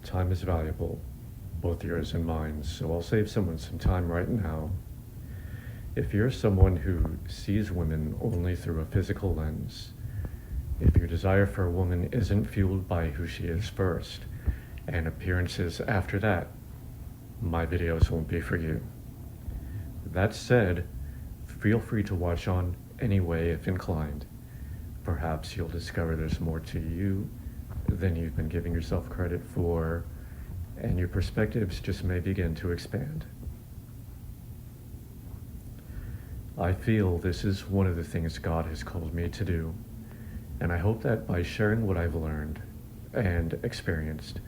Time is valuable, both yours and mine, so I'll save someone some time right now. If you're someone who sees women only through a physical lens, if your desire for a woman isn't fueled by who she is first, and appearances after that, my videos won't be for you. That said, feel free to watch on anyway if inclined. Perhaps you'll discover there's more to you than you've been giving yourself credit for, and your perspectives just may begin to expand. I feel this is one of the things God has called me to do, and I hope that by sharing what I've learned and experienced,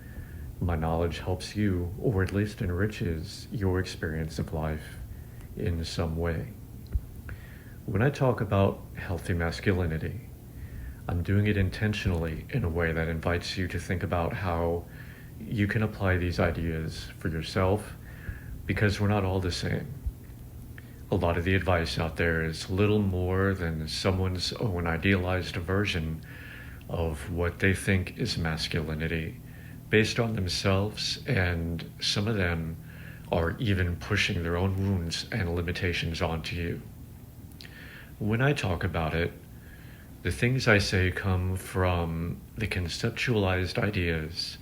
my knowledge helps you, or at least enriches your experience of life in some way. When I talk about healthy masculinity, I'm doing it intentionally in a way that invites you to think about how you can apply these ideas for yourself, because we're not all the same. A lot of the advice out there is little more than someone's own idealized version of what they think is masculinity, based on themselves, and some of them are even pushing their own wounds and limitations onto you. When I talk about it, the things I say come from the conceptualized ideas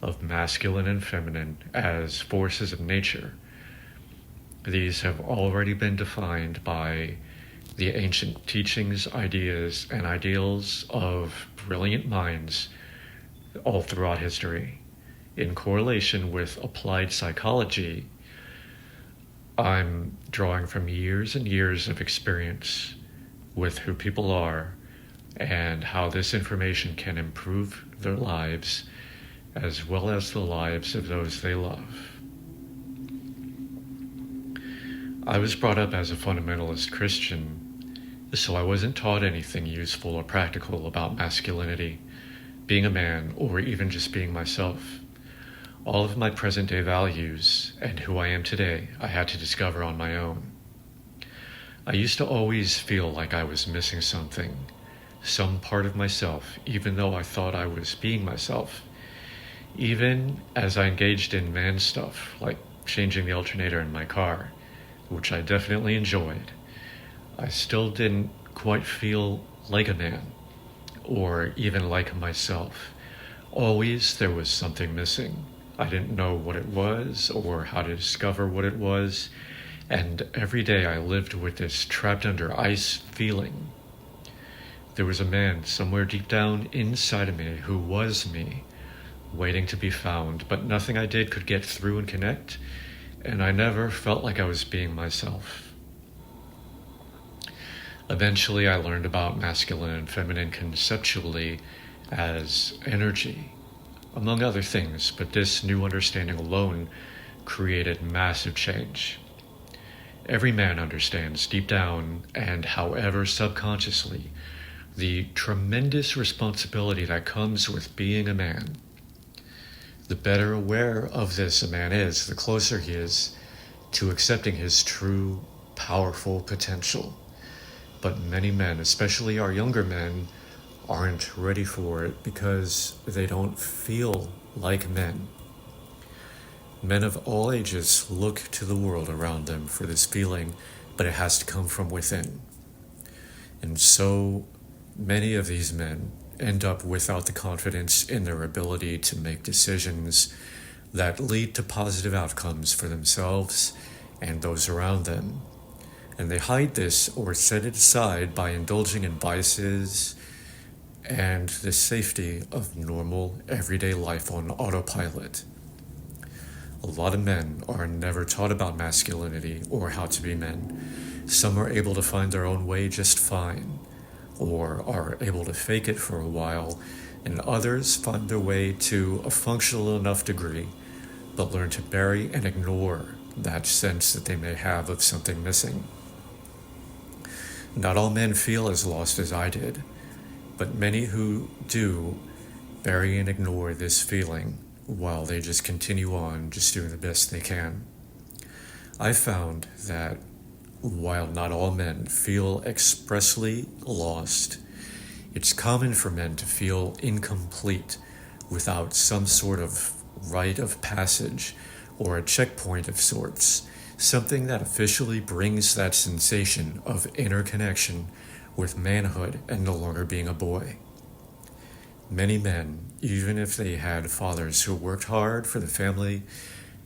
of masculine and feminine as forces of nature. These have already been defined by the ancient teachings, ideas, and ideals of brilliant minds all throughout history. In correlation with applied psychology, I'm drawing from years and years of experience with who people are and how this information can improve their lives as well as the lives of those they love. I was brought up as a fundamentalist Christian, so I wasn't taught anything useful or practical about masculinity, being a man, or even just being myself. All of my present-day values and who I am today, I had to discover on my own. I used to always feel like I was missing something, some part of myself, even though I thought I was being myself. Even as I engaged in man stuff, like changing the alternator in my car, which I definitely enjoyed, I still didn't quite feel like a man, or even like myself. Always there was something missing. I didn't know what it was or how to discover what it was, and every day I lived with this trapped under ice feeling. There was a man somewhere deep down inside of me who was me, waiting to be found, but nothing I did could get through and connect, and I never felt like I was being myself. Eventually, I learned about masculine and feminine conceptually as energy, among other things, but this new understanding alone created massive change. Every man understands deep down, and however subconsciously, the tremendous responsibility that comes with being a man. The better aware of this a man is, the closer he is to accepting his true, powerful potential. But many men, especially our younger men, aren't ready for it because they don't feel like men. Men of all ages look to the world around them for this feeling, but it has to come from within. And so many of these men end up without the confidence in their ability to make decisions that lead to positive outcomes for themselves and those around them. And they hide this or set it aside by indulging in vices and the safety of normal, everyday life on autopilot. A lot of men are never taught about masculinity or how to be men. Some are able to find their own way just fine, or are able to fake it for a while, and others find their way to a functional enough degree, but learn to bury and ignore that sense that they may have of something missing. Not all men feel as lost as I did, but many who do bury and ignore this feeling while they just continue on just doing the best they can. I found that while not all men feel expressly lost, it's common for men to feel incomplete without some sort of rite of passage or a checkpoint of sorts, something that officially brings that sensation of inner connection with manhood and no longer being a boy. Many men, even if they had fathers who worked hard for the family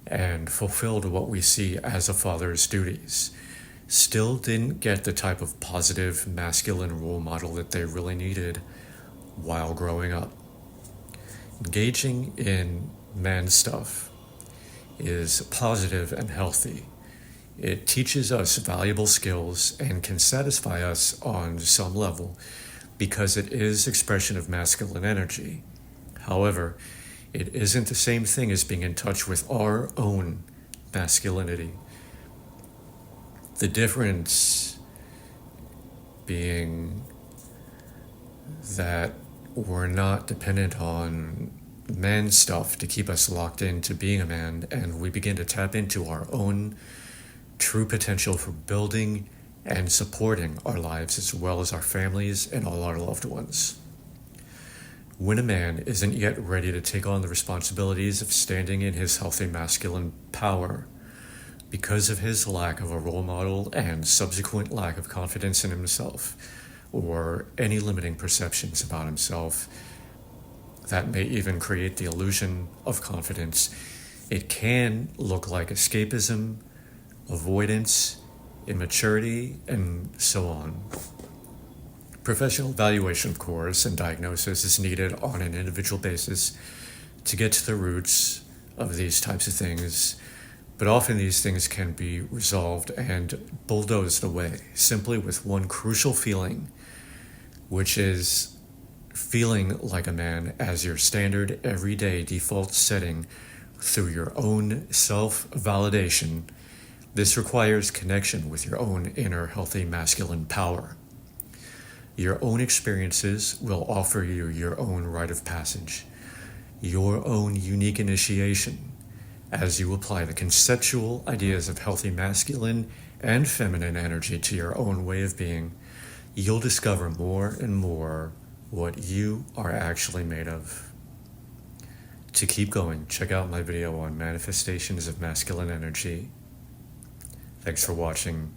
and fulfilled what we see as a father's duties, still didn't get the type of positive masculine role model that they really needed while growing up. Engaging in man stuff is positive and healthy. It teaches us valuable skills and can satisfy us on some level because it is expression of masculine energy. However, it isn't the same thing as being in touch with our own masculinity. The difference being that we're not dependent on man stuff to keep us locked into being a man, and we begin to tap into our own true potential for building and supporting our lives as well as our families and all our loved ones. When a man isn't yet ready to take on the responsibilities of standing in his healthy masculine power because of his lack of a role model and subsequent lack of confidence in himself or any limiting perceptions about himself that may even create the illusion of confidence, it can look like escapism, avoidance, immaturity, and so on. Professional evaluation, of course, and diagnosis is needed on an individual basis to get to the roots of these types of things, but often these things can be resolved and bulldozed away simply with one crucial feeling, which is feeling like a man as your standard everyday default setting through your own self-validation. This requires connection with your own inner healthy masculine power. Your own experiences will offer you your own rite of passage, your own unique initiation, as you apply the conceptual ideas of healthy masculine and feminine energy to your own way of being. You'll discover more and more what you are actually made of. To keep going, check out my video on manifestations of masculine energy. Thanks for watching.